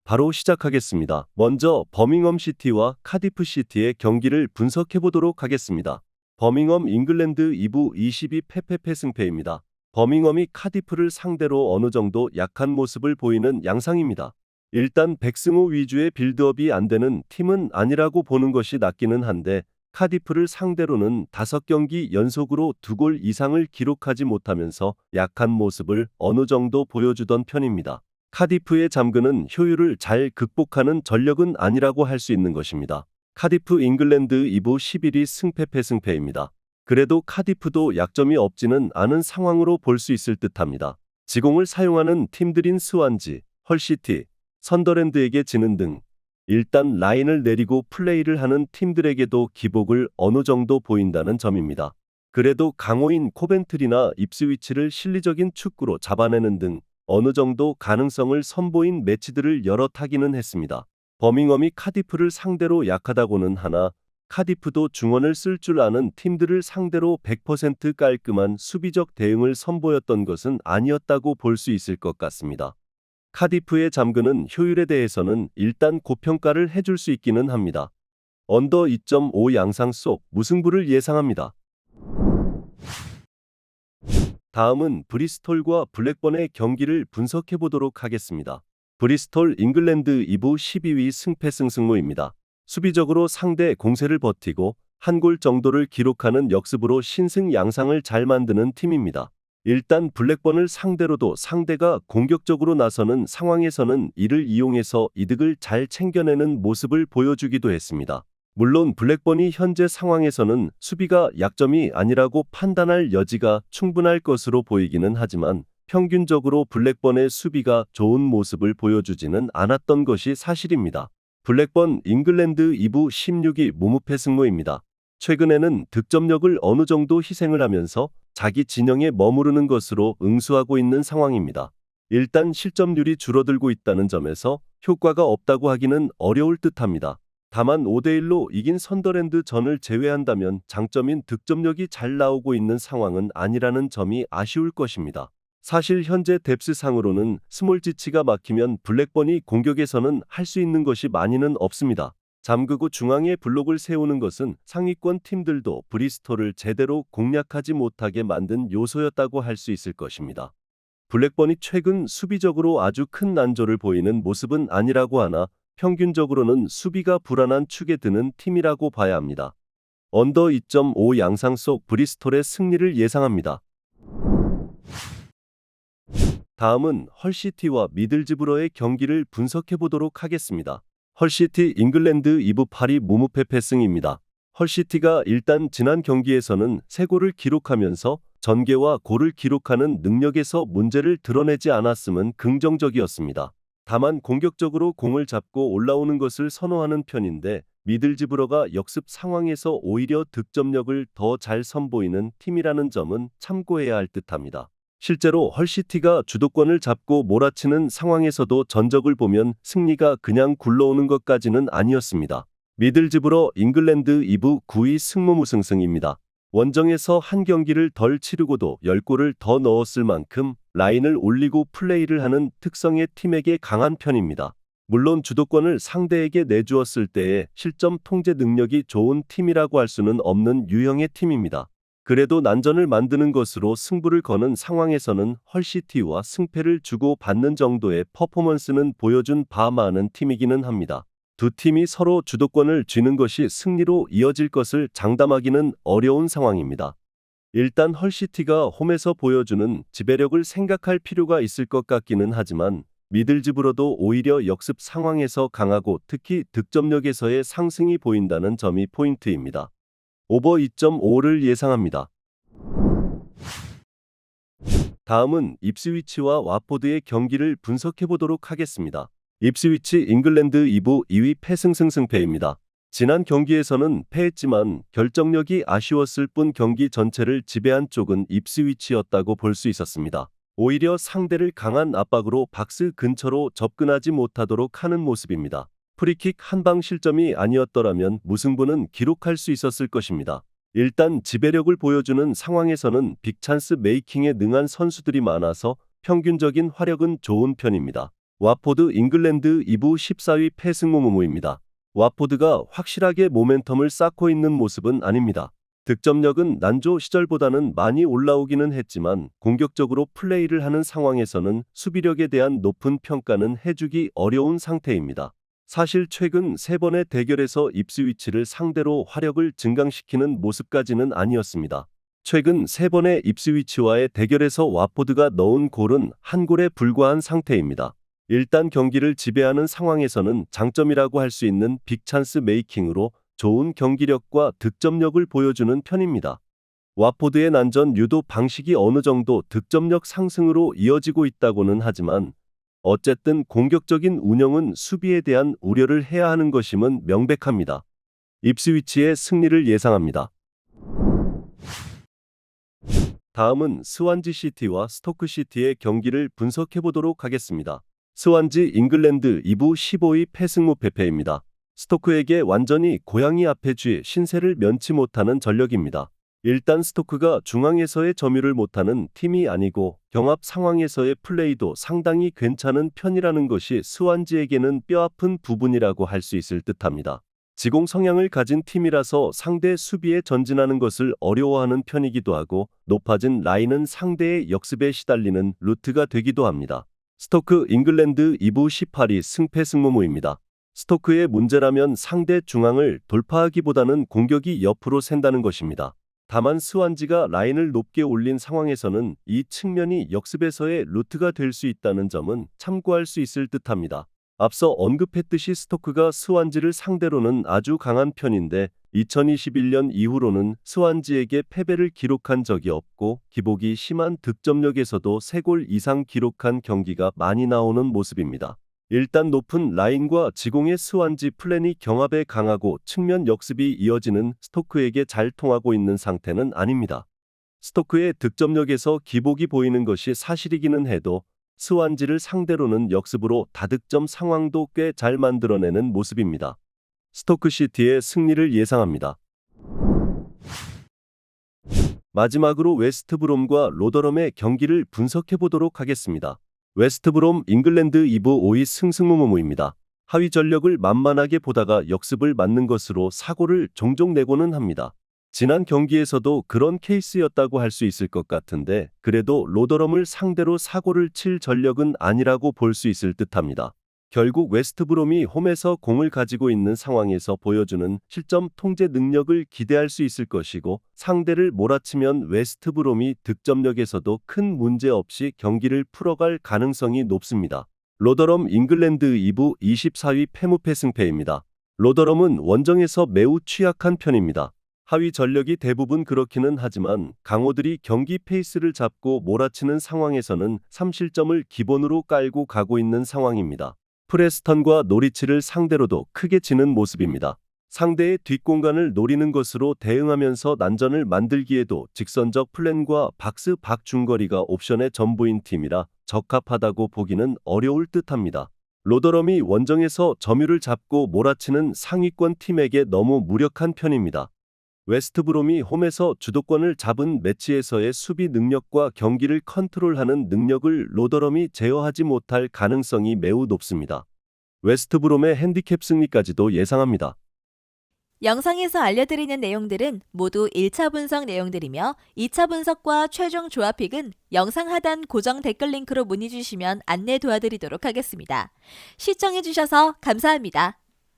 바로 시작하겠습니다. 먼저 버밍엄 시티와 카디프 시티의 경기를 분석해 보도록 하겠습니다. 버밍엄 잉글랜드 2부 22 패패패 승패입니다. 버밍엄이 카디프를 상대로 어느 정도 약한 모습을 보이는 양상입니다. 일단 백승호 위주의 빌드업이 안 되는 팀은 아니라고 보는 것이 낫기는 한데 카디프를 상대로는 5경기 연속으로 2골 이상을 기록하지 못하면서 약한 모습을 어느 정도 보여주던 편입니다. 카디프의 잠그는 효율을 잘 극복하는 전력은 아니라고 할 수 있는 것입니다. 카디프 잉글랜드 2부 11위 승패패 승패입니다. 그래도 카디프도 약점이 없지는 않은 상황으로 볼 수 있을 듯합니다. 지공을 사용하는 팀들인 스완지, 헐시티, 선더랜드에게 지는 등 일단 라인을 내리고 플레이를 하는 팀들에게도 기복을 어느 정도 보인다는 점입니다. 그래도 강호인 코벤트리나 입스위치를 실리적인 축구로 잡아내는 등 어느 정도 가능성을 선보인 매치들을 여러 타기는 했습니다. 버밍엄이 카디프를 상대로 약하다고는 하나 카디프도 중원을 쓸 줄 아는 팀들을 상대로 100% 깔끔한 수비적 대응을 선보였던 것은 아니었다고 볼 수 있을 것 같습니다. 카디프의 잠그는 효율에 대해서는 일단 고평가를 해줄 수 있기는 합니다. 언더 2.5 양상 속 무승부를 예상합니다. 다음은 브리스톨과 블랙번의 경기를 분석해 보도록 하겠습니다. 브리스톨 잉글랜드 2부 12위 승패승승무입니다. 수비적으로 상대 공세를 버티고 한 골 정도를 기록하는 역습으로 신승 양상을 잘 만드는 팀입니다. 일단 블랙번을 상대로도 상대가 공격적으로 나서는 상황에서는 이를 이용해서 이득을 잘 챙겨내는 모습을 보여주기도 했습니다. 물론 블랙번이 현재 상황에서는 수비가 약점이 아니라고 판단할 여지가 충분할 것으로 보이기는 하지만 평균적으로 블랙번의 수비가 좋은 모습을 보여주지는 않았던 것이 사실입니다. 블랙번 잉글랜드 2부 16위 무무패 승무입니다. 최근에는 득점력을 어느 정도 희생을 하면서 자기 진영에 머무르는 것으로 응수하고 있는 상황입니다. 일단 실점률이 줄어들고 있다는 점에서 효과가 없다고 하기는 어려울 듯합니다. 다만 5대1로 이긴 선더랜드 전을 제외한다면 장점인 득점력이 잘 나오고 있는 상황은 아니라는 점이 아쉬울 것입니다. 사실 현재 뎁스상으로는 스몰지치가 막히면 블랙번이 공격에서는 할 수 있는 것이 많이는 없습니다. 잠그고 중앙에 블록을 세우는 것은 상위권 팀들도 브리스톨을 제대로 공략하지 못하게 만든 요소였다고 할 수 있을 것입니다. 블랙번이 최근 수비적으로 아주 큰 난조를 보이는 모습은 아니라고 하나 평균적으로는 수비가 불안한 축에 드는 팀이라고 봐야 합니다. 언더 2.5 양상 속 브리스톨의 승리를 예상합니다. 다음은 헐시티와 미들즈브러의 경기를 분석해 보도록 하겠습니다. 헐시티 잉글랜드 2부 8위 무무패 패승입니다. 헐시티가 일단 지난 경기에서는 3골을 기록하면서 전개와 골을 기록하는 능력에서 문제를 드러내지 않았음은 긍정적이었습니다. 다만 공격적으로 공을 잡고 올라오는 것을 선호하는 편인데 미들즈브러가 역습 상황에서 오히려 득점력을 더 잘 선보이는 팀이라는 점은 참고해야 할 듯합니다. 실제로 헐시티가 주도권을 잡고 몰아치는 상황에서도 전적을 보면 승리가 그냥 굴러오는 것까지는 아니었습니다. 미들즈브러 잉글랜드 2부 9위 승무무승승입니다. 원정에서 한 경기를 덜 치르고도 10골을 더 넣었을 만큼 라인을 올리고 플레이를 하는 특성의 팀에게 강한 편입니다. 물론 주도권을 상대에게 내주었을 때의 실점 통제 능력이 좋은 팀이라고 할 수는 없는 유형의 팀입니다. 그래도 난전을 만드는 것으로 승부를 거는 상황에서는 헐시티와 승패를 주고 받는 정도의 퍼포먼스는 보여준 바 많은 팀이기는 합니다. 두 팀이 서로 주도권을 쥐는 것이 승리로 이어질 것을 장담하기는 어려운 상황입니다. 일단 헐시티가 홈에서 보여주는 지배력을 생각할 필요가 있을 것 같기는 하지만 미들즈브러도 오히려 역습 상황에서 강하고 특히 득점력에서의 상승이 보인다는 점이 포인트입니다. 오버 2.5를 예상합니다. 다음은 입스위치와 와포드의 경기를 분석해 보도록 하겠습니다. 입스위치 잉글랜드 2부 2위 패승승승패입니다. 지난 경기에서는 패했지만 결정력이 아쉬웠을 뿐 경기 전체를 지배한 쪽은 입스위치였다고 볼 수 있었습니다. 오히려 상대를 강한 압박으로 박스 근처로 접근하지 못하도록 하는 모습입니다. 프리킥 한 방 실점이 아니었더라면 무승부는 기록할 수 있었을 것입니다. 일단 지배력을 보여주는 상황에서는 빅찬스 메이킹에 능한 선수들이 많아서 평균적인 화력은 좋은 편입니다. 와포드 잉글랜드 2부 14위 패승무무입니다. 와포드가 확실하게 모멘텀을 쌓고 있는 모습은 아닙니다. 득점력은 난조 시절보다는 많이 올라오기는 했지만 공격적으로 플레이를 하는 상황에서는 수비력에 대한 높은 평가는 해주기 어려운 상태입니다. 사실 최근 3번의 대결에서 입스위치를 상대로 화력을 증강시키는 모습까지는 아니었습니다. 최근 3번의 입스위치와의 대결에서 와포드가 넣은 골은 한 골에 불과한 상태입니다. 일단 경기를 지배하는 상황에서는 장점이라고 할 수 있는 빅찬스 메이킹으로 좋은 경기력과 득점력을 보여주는 편입니다. 와포드의 난전 유도 방식이 어느 정도 득점력 상승으로 이어지고 있다고는 하지만 어쨌든 공격적인 운영은 수비에 대한 우려를 해야 하는 것임은 명백합니다. 입스위치의 승리를 예상합니다. 다음은 스완지 시티와 스토크 시티의 경기를 분석해 보도록 하겠습니다. 스완지 잉글랜드 2부 15위 패승무 패패입니다. 스토크에게 완전히 고양이 앞에 쥐 신세를 면치 못하는 전력입니다. 일단 스토크가 중앙에서의 점유를 못하는 팀이 아니고 경합 상황에서의 플레이도 상당히 괜찮은 편이라는 것이 스완지에게는 뼈아픈 부분이라고 할 수 있을 듯합니다. 지공 성향을 가진 팀이라서 상대 수비에 전진하는 것을 어려워하는 편이기도 하고 높아진 라인은 상대의 역습에 시달리는 루트가 되기도 합니다. 스토크 잉글랜드 2부 18위 승패승무무입니다. 스토크의 문제라면 상대 중앙을 돌파하기보다는 공격이 옆으로 샌다는 것입니다. 다만 스완지가 라인을 높게 올린 상황에서는 이 측면이 역습에서의 루트가 될 수 있다는 점은 참고할 수 있을 듯합니다. 앞서 언급했듯이 스토크가 스완지를 상대로는 아주 강한 편인데 2021년 이후로는 스완지에게 패배를 기록한 적이 없고 기복이 심한 득점력에서도 3골 이상 기록한 경기가 많이 나오는 모습입니다. 일단 높은 라인과 지공의 스완지 플랜이 경합에 강하고 측면 역습이 이어지는 스토크에게 잘 통하고 있는 상태는 아닙니다. 스토크의 득점력에서 기복이 보이는 것이 사실이기는 해도 스완지를 상대로는 역습으로 다득점 상황도 꽤 잘 만들어내는 모습입니다. 스토크 시티의 승리를 예상합니다. 마지막으로 웨스트브롬과 로더럼의 경기를 분석해 보도록 하겠습니다. 웨스트브롬 잉글랜드 2부 5위 승승무무입니다. 하위 전력을 만만하게 보다가 역습을 맞는 것으로 사고를 종종 내고는 합니다. 지난 경기에서도 그런 케이스였다고 할 수 있을 것 같은데 그래도 로더럼을 상대로 사고를 칠 전력은 아니라고 볼 수 있을 듯합니다. 결국 웨스트브롬이 홈에서 공을 가지고 있는 상황에서 보여주는 실점 통제 능력을 기대할 수 있을 것이고 상대를 몰아치면 웨스트브롬이 득점력에서도 큰 문제 없이 경기를 풀어갈 가능성이 높습니다. 로더럼 잉글랜드 2부 24위 패무패승패입니다. 로더럼은 원정에서 매우 취약한 편입니다. 하위 전력이 대부분 그렇기는 하지만 강호들이 경기 페이스를 잡고 몰아치는 상황에서는 3실점을 기본으로 깔고 가고 있는 상황입니다. 프레스턴과 노리치를 상대로도 크게 지는 모습입니다. 상대의 뒷공간을 노리는 것으로 대응하면서 난전을 만들기에도 직선적 플랜과 박스 밖 중거리가 옵션의 전부인 팀이라 적합하다고 보기는 어려울 듯합니다. 로더럼이 원정에서 점유를 잡고 몰아치는 상위권 팀에게 너무 무력한 편입니다. 웨스트브롬이 홈에서 주도권을 잡은 매치에서의 수비 능력과 경기를 컨트롤하는 능력을 로더럼이 제어하지 못할 가능성이 매우 높습니다. 웨스트브롬의 핸디캡 승리까지도 예상합니다. 영상에서 알려드리는 내용들은 모두 1차 분석 내용들이며 2차 분석과 최종 조합픽은 영상 하단 고정 댓글 링크로 문의 주시면 안내 도와드리도록 하겠습니다. 시청해주셔서 감사합니다.